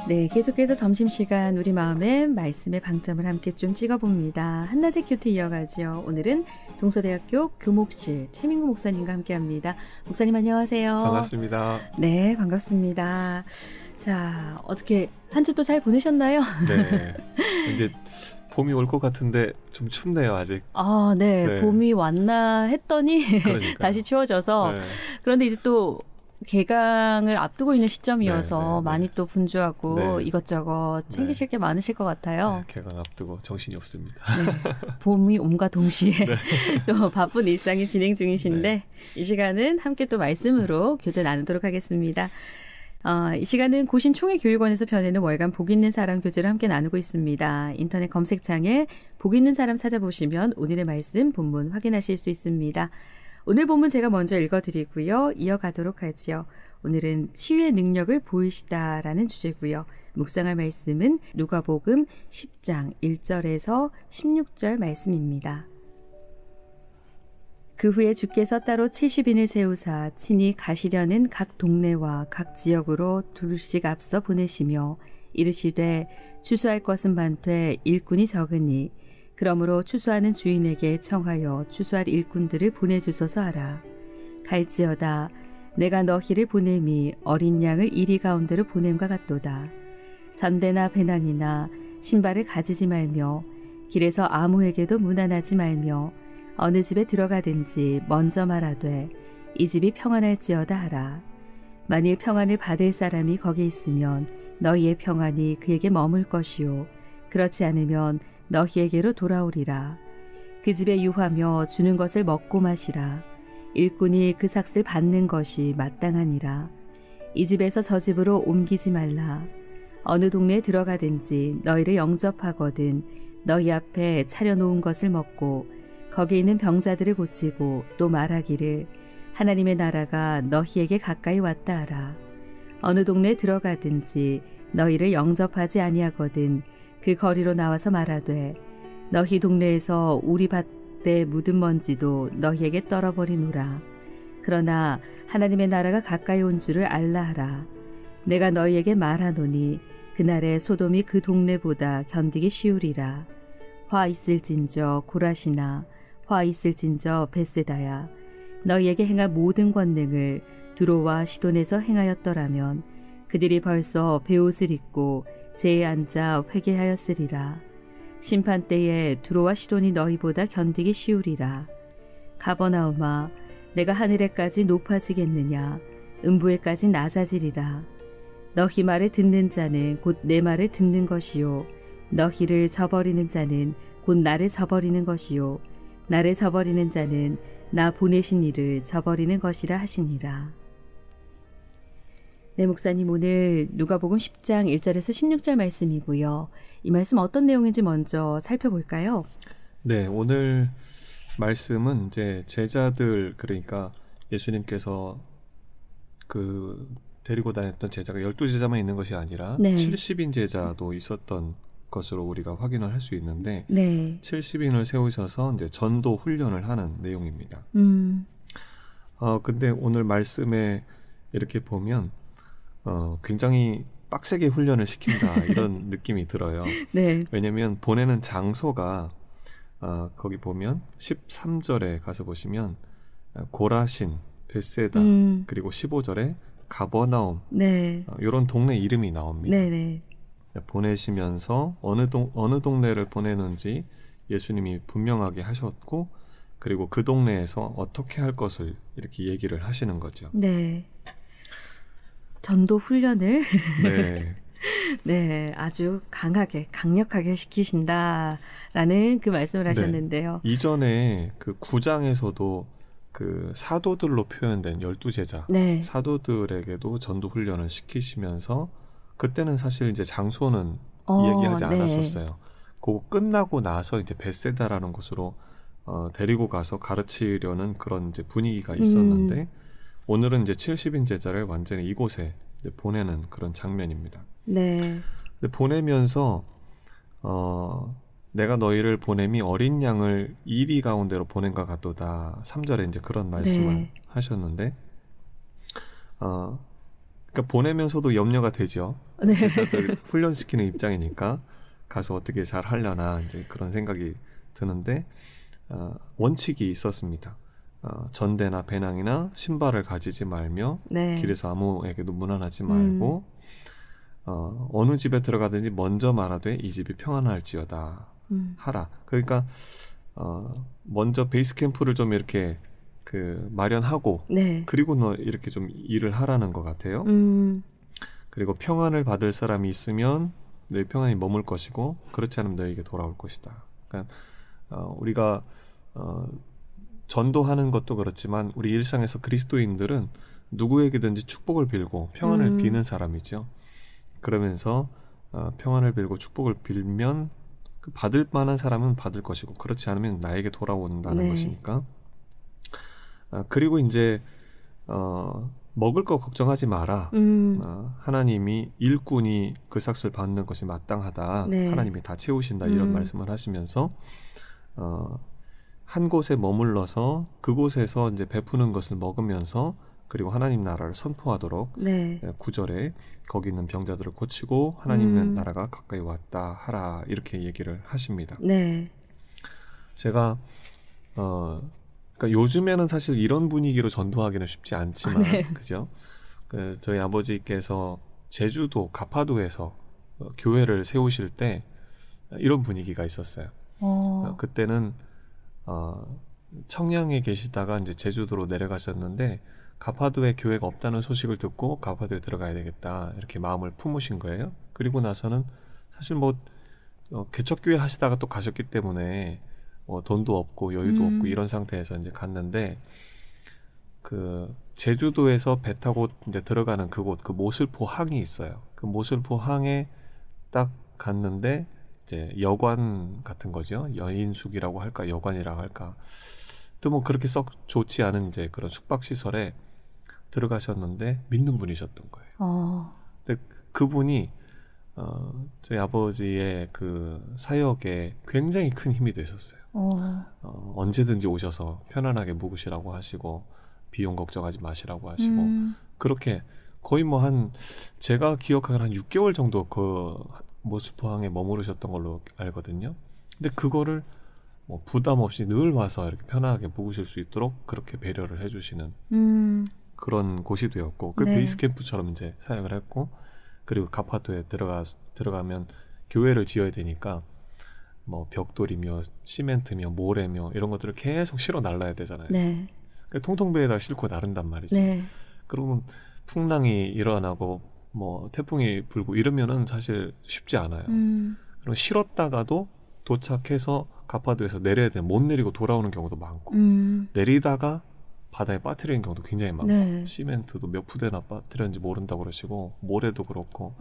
네, 계속해서 점심시간 우리 마음의 말씀의 방점을 함께 좀 찍어봅니다. 한낮의 큐티 이어가죠. 오늘은 동서대학교 교목실 최민구 목사님과 함께합니다. 목사님 안녕하세요. 반갑습니다. 네, 반갑습니다. 자, 어떻게 한 주 또 잘 보내셨나요? 네, 이제 봄이 올 것 같은데 좀 춥네요 아직. 아, 네, 봄이 왔나 했더니 다시 추워져서 네. 그런데 이제 또 개강을 앞두고 있는 시점이어서 많이 또 분주하고 이것저것 챙기실 게 많으실 것 같아요. 네, 개강 앞두고 정신이 없습니다. 네, 봄이 온과 동시에 또 바쁜 일상이 진행 중이신데 이 시간은 함께 또 말씀으로 교제 나누도록 하겠습니다. 이 시간은 고신총회교육원에서 펴내는 월간 복 있는 사람 교재를 함께 나누고 있습니다. 인터넷 검색창에 복 있는 사람 찾아보시면 오늘의 말씀 본문 확인하실 수 있습니다. 오늘 본문 제가 먼저 읽어드리고요. 이어가도록 하지요. 오늘은 치유의 능력을 보이시다라는 주제고요. 묵상할 말씀은 누가복음 10장 1절에서 16절 말씀입니다. 그 후에 주께서 따로 70인을 세우사 친히 가시려는 각 동네와 각 지역으로 둘씩 앞서 보내시며 이르시되 추수할 것은 많되 일꾼이 적으니 그러므로 추수하는 주인에게 청하여 추수할 일꾼들을 보내주소서 하라. 갈지어다 내가 너희를 보냄이 어린 양을 이리 가운데로 보냄과 같도다. 전대나 배낭이나 신발을 가지지 말며 길에서 아무에게도 무난하지 말며 어느 집에 들어가든지 먼저 말하되 이 집이 평안할지어다 하라. 만일 평안을 받을 사람이 거기 있으면 너희의 평안이 그에게 머물 것이요 그렇지 않으면 너희에게로 돌아오리라. 그 집에 유하며 주는 것을 먹고 마시라. 일꾼이 그 삭을 받는 것이 마땅하니라. 이 집에서 저 집으로 옮기지 말라. 어느 동네에 들어가든지 너희를 영접하거든 너희 앞에 차려놓은 것을 먹고 거기 있는 병자들을 고치고 또 말하기를 하나님의 나라가 너희에게 가까이 왔다 하라. 어느 동네에 들어가든지 너희를 영접하지 아니하거든 그 거리로 나와서 말하되 너희 동네에서 우리 밭에 묻은 먼지도 너희에게 떨어버리노라. 그러나 하나님의 나라가 가까이 온 줄을 알라 하라. 내가 너희에게 말하노니 그날에 소돔이 그 동네보다 견디기 쉬우리라. 화 있을진저 고라시나 화 있을진저 벳세다야. 너희에게 행한 모든 권능을 두로와 시돈에서 행하였더라면 그들이 벌써 베옷을 입고 제에 앉아 회개하였으리라. 심판 때에 두로와 시돈이 너희보다 견디기 쉬우리라. 가버나움아 내가 하늘에까지 높아지겠느냐 음부에까지 낮아지리라. 너희 말을 듣는 자는 곧 내 말을 듣는 것이요 너희를 저버리는 자는 곧 나를 저버리는 것이요 나를 저버리는 자는 나 보내신 이를 저버리는 것이라 하시니라. 네, 목사님 오늘 누가복음 10장 1절에서 16절 말씀이고요. 이 말씀 어떤 내용인지 먼저 살펴볼까요? 네, 오늘 말씀은 이제 제자들 그러니까 예수님께서 그 데리고 다녔던 제자가 12제자만 있는 것이 아니라 70인 제자도 있었던 것으로 우리가 확인을 할 수 있는데 70인을 세우셔서 이제 전도 훈련을 하는 내용입니다. 근데 오늘 말씀에 이렇게 보면 굉장히 빡세게 훈련을 시킨다 이런 느낌이 들어요. 왜냐하면 보내는 장소가 거기 보면 13절에 가서 보시면 고라신, 벳세다 그리고 15절에 가버나움 이런 동네 이름이 나옵니다. 보내시면서 어느 동네를 보내는지 예수님이 분명하게 하셨고 그리고 그 동네에서 어떻게 할 것을 이렇게 얘기를 하시는 거죠. 전도 훈련을 아주 강력하게 시키신다라는 그 말씀을 하셨는데요. 이전에 그 9장에서도 그 사도들로 표현된 12제자 사도들에게도 전도 훈련을 시키시면서 그때는 사실 이제 장소는 얘기하지 않았었어요. 그거 끝나고 나서 이제 벳세다라는 곳으로 데리고 가서 가르치려는 그런 이제 분위기가 있었는데 오늘은 이제 70인 제자를 완전히 이곳에 보내는 그런 장면입니다. 근데 보내면서 내가 너희를 보냄이 어린 양을 이리 가운데로 보낸과 같도다. 3절에 이제 그런 말씀을 하셨는데 그러니까 보내면서도 염려가 되죠. 네. 제자들 훈련시키는 입장이니까 가서 어떻게 잘 하려나 이제 그런 생각이 드는데 원칙이 있었습니다. 전대나 배낭이나 신발을 가지지 말며 네. 길에서 아무에게도 문안하지 말고 어느 집에 들어가든지 먼저 말하되 이 집이 평안할지어다 하라. 그러니까 먼저 베이스 캠프를 좀 이렇게 마련하고 네. 그리고 너 이렇게 좀 일을 하라는 것 같아요. 그리고 평안을 받을 사람이 있으면 너희 평안이 머물 것이고 그렇지 않으면 너에게 돌아올 것이다. 그러니까 우리가 전도하는 것도 그렇지만 우리 일상에서 그리스도인들은 누구에게든지 축복을 빌고 평안을 비는 사람이죠. 그러면서 평안을 빌고 축복을 빌면 받을 만한 사람은 받을 것이고 그렇지 않으면 나에게 돌아온다는 네. 것이니까. 그리고 이제 먹을 거 걱정하지 마라. 하나님이 일꾼이 그 삭슬 받는 것이 마땅하다. 네. 하나님이 다 채우신다. 이런 말씀을 하시면서 한 곳에 머물러서 그곳에서 이제 베푸는 것을 먹으면서 그리고 하나님 나라를 선포하도록 네. 9절에 거기 있는 병자들을 고치고 하나님의 나라가 가까이 왔다 하라 이렇게 얘기를 하십니다. 네. 제가 그러니까 요즘에는 사실 이런 분위기로 전도하기는 쉽지 않지만 네. 그죠? 저희 아버지께서 제주도 가파도에서 교회를 세우실 때 이런 분위기가 있었어요. 그때는 청량에 계시다가 이제 제주도로 내려가셨는데 가파도에 교회가 없다는 소식을 듣고 가파도에 들어가야 되겠다 이렇게 마음을 품으신 거예요. 그리고 나서는 사실 개척교회 하시다가 또 가셨기 때문에 돈도 없고 여유도 없고 이런 상태에서 이제 갔는데 제주도에서 배 타고 이제 들어가는 그곳 모슬포 항이 있어요. 그 모슬포 항에 딱 갔는데 이제 여관 같은 거죠. 여인숙이라고 할까 여관이라고 할까 또 그렇게 썩 좋지 않은 이제 그런 숙박 시설에 들어가셨는데 믿는 분이셨던 거예요. 근데 그분이 저희 아버지의 그 사역에 굉장히 큰 힘이 되셨어요. 언제든지 오셔서 편안하게 묵으시라고 하시고 비용 걱정하지 마시라고 하시고 그렇게 거의 제가 기억하기로 한 6개월 정도 그 모슬포항에 머무르셨던 걸로 알거든요. 근데 그거를 부담 없이 늘 와서 이렇게 편안하게 묵으실 수 있도록 그렇게 배려를 해주시는 그런 곳이 되었고 그 네. 베이스 캠프처럼 이제 사역을 했고 그리고 가파도에 들어가면 교회를 지어야 되니까 벽돌이며 시멘트며 모래며 이런 것들을 계속 실어 날라야 되잖아요. 네. 통통배에다 싣고 나른단 말이죠. 네. 그러면 풍랑이 일어나고 태풍이 불고 이러면은 사실 쉽지 않아요. 그럼 실었다가도 도착해서 가파도에서 내려야 돼. 못 내리고 돌아오는 경우도 많고 내리다가 바다에 빠뜨리는 경우도 굉장히 많고 네. 시멘트도 몇 푸대나 빠뜨렸는지 모른다고 그러시고 모래도 그렇고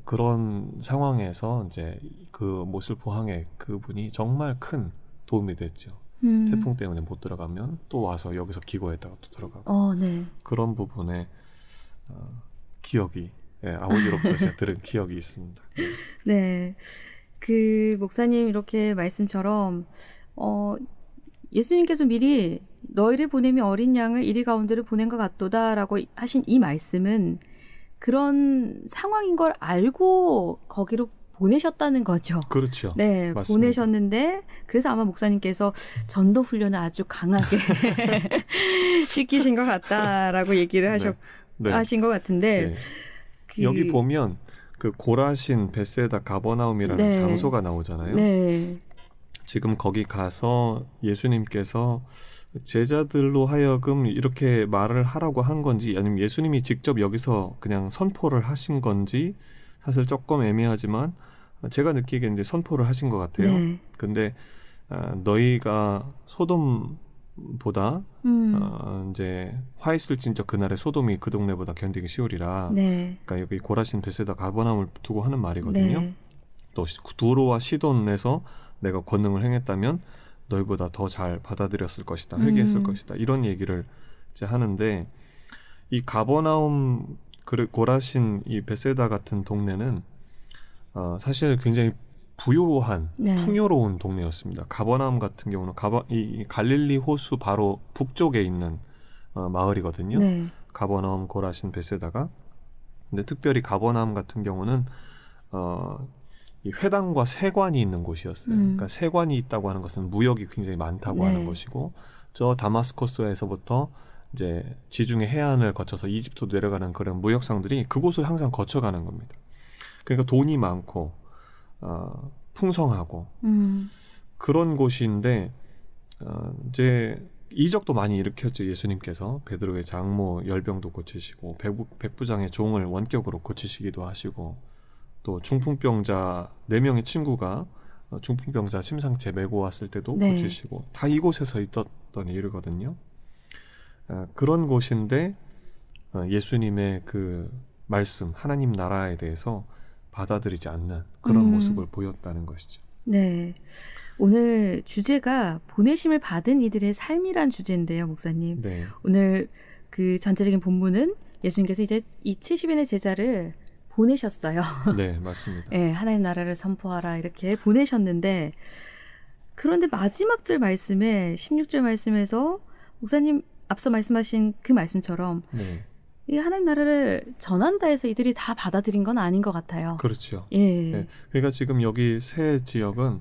그런 상황에서 이제 그 모슬포항에 그분이 정말 큰 도움이 됐죠. 태풍 때문에 못 들어가면 또 와서 여기서 기거했다가 또 들어가고 네. 그런 부분에 기억이 아버지로부터 제가 들은 기억이 있습니다. 네. 그 목사님 이렇게 말씀처럼 예수님께서 미리 너희를 보내며 어린 양을 이리 가운데를 보낸 것 같도다라고 하신 이 말씀은 그런 상황인 걸 알고 거기로 보내셨다는 거죠. 그렇죠. 네, 맞습니다. 보내셨는데 그래서 아마 목사님께서 전도 훈련을 아주 강하게 시키신 것 같다라고 얘기를 하신 것 같은데 네. 여기 보면 그 고라신, 베세다, 가버나움이라는 장소가 나오잖아요. 네. 지금 거기 가서 예수님께서 제자들로 하여금 이렇게 말을 하라고 한 건지 아니면 예수님이 직접 여기서 그냥 선포를 하신 건지 사실 조금 애매하지만 제가 느끼기에는 이제 선포를 하신 것 같아요. 네. 근데 너희가 소돔보다 이제 화 있을진저 그날의 소돔이 그 동네보다 견디기 쉬우리라. 네. 그러니까 여기 고라신, 베세다, 가버나움을 두고 하는 말이거든요. 네. 또 두로와 시돈에서 내가 권능을 행했다면 너희보다 더 잘 받아들였을 것이다. 회개했을 것이다. 이런 얘기를 이제 하는데 이 가버나움, 고라신, 이 베세다 같은 동네는 사실 굉장히 부유한 풍요로운 동네였습니다. 가버나움 같은 경우는 이 갈릴리 호수 바로 북쪽에 있는 마을이거든요. 네. 가버나움, 고라신, 벳세다가. 근데 특별히 가버나움 같은 경우는 이 회당과 세관이 있는 곳이었어요. 그러니까 세관이 있다고 하는 것은 무역이 굉장히 많다고 하는 것이고, 저 다마스커스에서부터 이제 지중해 해안을 거쳐서 이집트로 내려가는 그런 무역상들이 그곳을 항상 거쳐가는 겁니다. 그러니까 돈이 많고 풍성하고 그런 곳인데 이제 이적도 많이 일으켰죠. 예수님께서 베드로의 장모 열병도 고치시고 백부장의 종을 원격으로 고치시기도 하시고, 또 중풍병자 4명의 친구가 중풍병자 심상체 메고 왔을 때도 고치시고, 다 이곳에서 있었던 일이거든요. 그런 곳인데 예수님의 그 말씀, 하나님 나라에 대해서 받아들이지 않는 그런 모습을 보였다는 것이죠. 네. 오늘 주제가 보내심을 받은 이들의 삶이란 주제인데요, 목사님. 네. 오늘 그 전체적인 본문은 예수님께서 이제 이 70인의 제자를 보내셨어요. 네, 맞습니다. 네, 하나님 나라를 선포하라 이렇게 보내셨는데, 그런데 마지막 절 말씀에 16절 말씀에서 목사님 앞서 말씀하신 그 말씀처럼 이 하나님 나라를 전한다 해서 이들이 다 받아들인 건 아닌 것 같아요. 그렇죠. 예. 네. 그러니까 지금 여기 세 지역은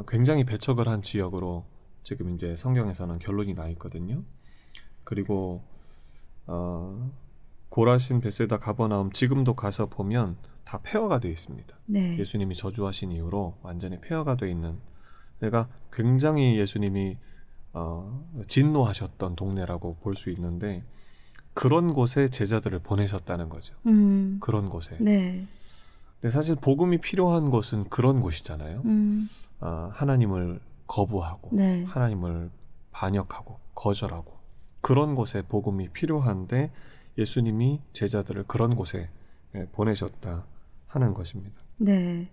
굉장히 배척을 한 지역으로 지금 이제 성경에서는 결론이 나 있거든요. 그리고 고라신, 벳세다, 가버나움 지금도 가서 보면 다 폐허가 되어 있습니다. 네. 예수님이 저주하신 이후로 완전히 폐허가 되어 있는, 내가 굉장히 예수님이 진노하셨던 동네라고 볼 수 있는데, 그런 곳에 제자들을 보내셨다는 거죠. 그런 곳에. 네. 근데 사실 복음이 필요한 곳은 그런 곳이잖아요. 하나님을 거부하고 하나님을 반역하고 거절하고 그런 곳에 복음이 필요한데 예수님이 제자들을 그런 곳에 보내셨다 하는 것입니다. 네.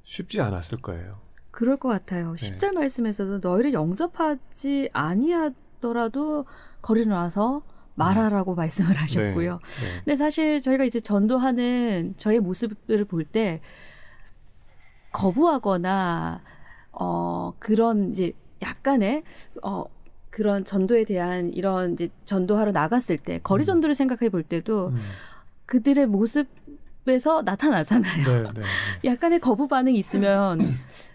쉽지 않았을 거예요. 그럴 것 같아요. 10절 말씀에서도 너희를 영접하지 아니하더라도 거리로 나서 말하라고 말씀을 하셨고요. 근데 사실 저희가 이제 전도하는 저의 모습을 볼 때 거부하거나 그런 이제 약간의 그런 전도에 대한 이런 이제 전도하러 나갔을 때 거리 전도를 생각해 볼 때도 그들의 모습에서 나타나잖아요. 약간의 거부 반응이 있으면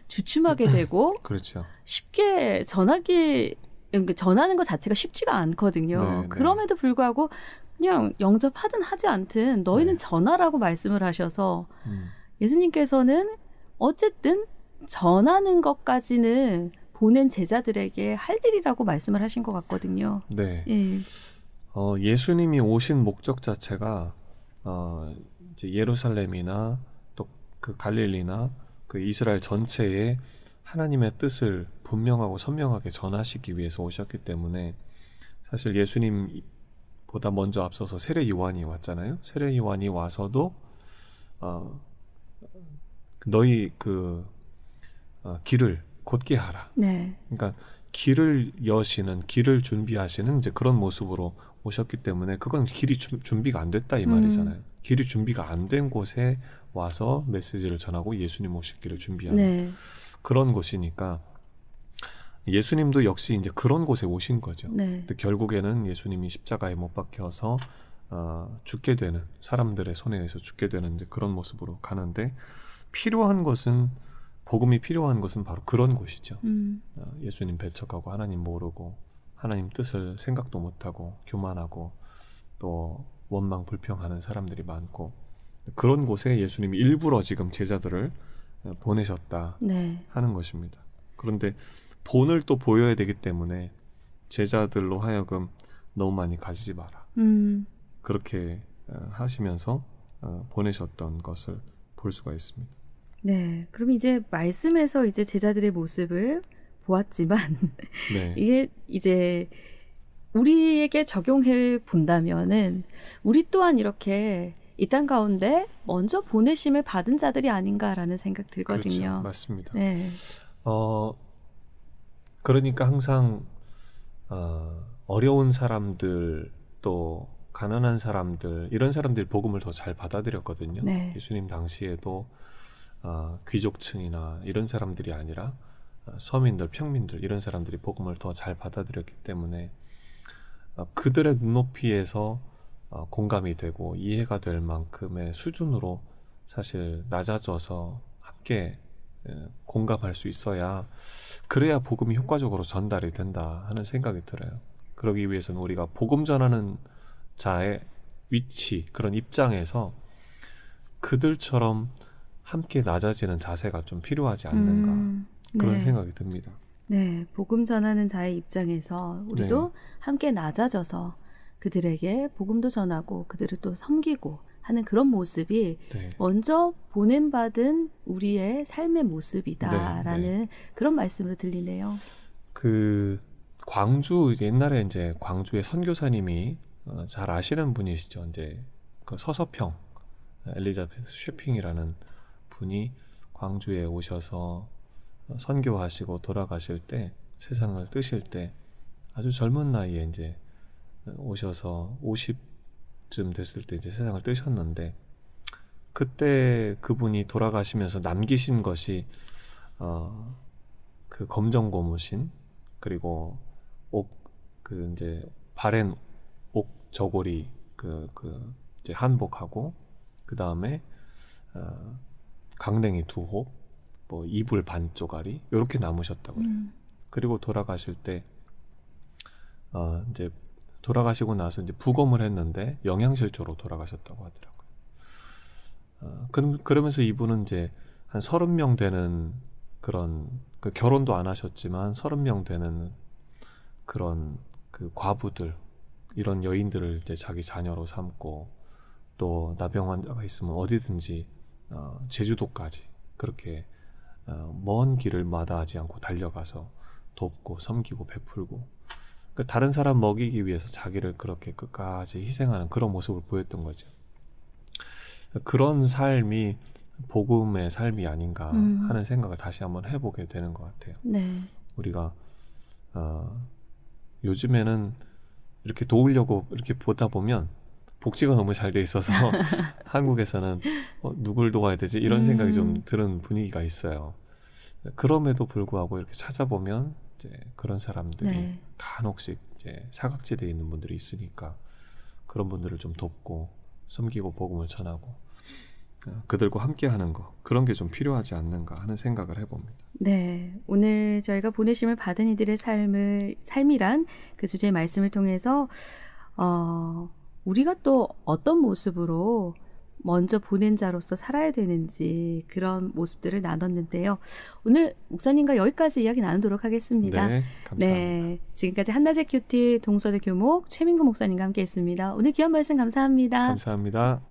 주춤하게 되고 그렇죠. 쉽게 전하는 것 자체가 쉽지가 않거든요. 그럼에도 불구하고 그냥 영접하든 하지 않든 너희는 전하라고 말씀을 하셔서 예수님께서는 어쨌든 전하는 것까지는 보낸 제자들에게 할 일이라고 말씀을 하신 것 같거든요. 네. 예수님이 오신 목적 자체가 이제 예루살렘이나 또 그 갈릴리나 그 이스라엘 전체에 하나님의 뜻을 분명하고 선명하게 전하시기 위해서 오셨기 때문에, 사실 예수님보다 먼저 앞서서 세례 요한이 왔잖아요. 세례 요한이 와서도 너희 길을 곧게 하라. 그러니까 길을 여시는, 길을 준비하시는 이제 그런 모습으로 오셨기 때문에 그건 길이 준비가 안 됐다 이 말이잖아요. 길이 준비가 안 된 곳에 와서 메시지를 전하고 예수님 오실 길을 준비하는 그런 곳이니까 예수님도 역시 이제 그런 곳에 오신 거죠. 근데 결국에는 예수님이 십자가에 못 박혀서 죽게 되는, 사람들의 손에 의해서 죽게 되는 이제 그런 모습으로 가는데, 필요한 것은, 복음이 필요한 것은 바로 그런 곳이죠. 예수님 배척하고 하나님 모르고 하나님 뜻을 생각도 못하고 교만하고 또 원망 불평하는 사람들이 많고, 그런 곳에 예수님이 일부러 지금 제자들을 보내셨다 하는 것입니다. 그런데 본을 또 보여야 되기 때문에 제자들로 하여금 너무 많이 가지지 마라. 그렇게 하시면서 보내셨던 것을 볼 수가 있습니다. 네, 그럼 이제 말씀에서 이제 제자들의 모습을 보았지만 이게 이제 우리에게 적용해 본다면은 우리 또한 이렇게 이 땅 가운데 먼저 보내심을 받은 자들이 아닌가라는 생각 들거든요. 그렇죠, 맞습니다. 그러니까 항상 어려운 사람들, 또 가난한 사람들, 이런 사람들이 복음을 더 잘 받아들였거든요. 예수님 당시에도 귀족층이나 이런 사람들이 아니라 서민들, 평민들, 이런 사람들이 복음을 더 잘 받아들였기 때문에 그들의 눈높이에서 공감이 되고 이해가 될 만큼의 수준으로 사실 낮아져서 함께 공감할 수 있어야, 그래야 복음이 효과적으로 전달이 된다 하는 생각이 들어요. 그러기 위해서는 우리가 복음 전하는 자의 위치, 그런 입장에서 그들처럼 함께 낮아지는 자세가 좀 필요하지 않는가 그런 네. 생각이 듭니다. 네, 복음 전하는 자의 입장에서 우리도 네. 함께 낮아져서 그들에게 복음도 전하고 그들을 또 섬기고 하는 그런 모습이 네. 먼저 보냄받은 우리의 삶의 모습이다라는 네, 네. 그런 말씀으로 들리네요. 그 광주, 옛날에 이제 광주의 선교사님이 잘 아시는 분이시죠. 이제 그 서서평 엘리자베스 쉐핑이라는 분이 광주에 오셔서 선교하시고 돌아가실 때, 세상을 뜨실 때 아주 젊은 나이에 이제 오셔서 50쯤 됐을 때 이제 세상을 뜨셨는데, 그때 그분이 돌아가시면서 남기신 것이 그 검정 고무신, 그리고 그 이제 바랜 옥 저고리 이제 한복하고, 그 다음에 강냉이 2홉, 뭐 이불 반 쪼가리 이렇게 남으셨다고 그래요. 그리고 돌아가실 때 이제 돌아가시고 나서 이제 부검을 했는데 영양실조로 돌아가셨다고 하더라고요. 그러면서 이분은 이제 한 30명 되는 그런 결혼도 안 하셨지만 30명 되는 그런 그 과부들, 이런 여인들을 이제 자기 자녀로 삼고, 또 나병 환자가 있으면 어디든지 제주도까지 그렇게 먼 길을 마다하지 않고 달려가서 돕고 섬기고 베풀고, 그러니까 다른 사람 먹이기 위해서 자기를 그렇게 끝까지 희생하는 그런 모습을 보였던 거죠. 그런 삶이 복음의 삶이 아닌가 하는 생각을 다시 한번 해보게 되는 것 같아요. 네. 우리가 요즘에는 이렇게 도우려고 이렇게 보다 보면 복지가 너무 잘 돼 있어서 한국에서는 누굴 도와야 되지 이런 생각이 좀 드는 분위기가 있어요. 그럼에도 불구하고 이렇게 찾아보면 이제 그런 사람들이 네. 간혹씩 이제 사각지대에 있는 분들이 있으니까 그런 분들을 좀 돕고 섬기고 복음을 전하고 그들과 함께하는 거, 그런 게 좀 필요하지 않는가 하는 생각을 해봅니다. 네, 오늘 저희가 보내심을 받은 이들의 삶이란 그 주제의 말씀을 통해서 우리가 또 어떤 모습으로 먼저 보낸 자로서 살아야 되는지 그런 모습들을 나눴는데요. 오늘 목사님과 여기까지 이야기 나누도록 하겠습니다. 네, 감사합니다. 네, 지금까지 한나제 큐티 동서대 교목 최민구 목사님과 함께했습니다. 오늘 귀한 말씀 감사합니다. 감사합니다.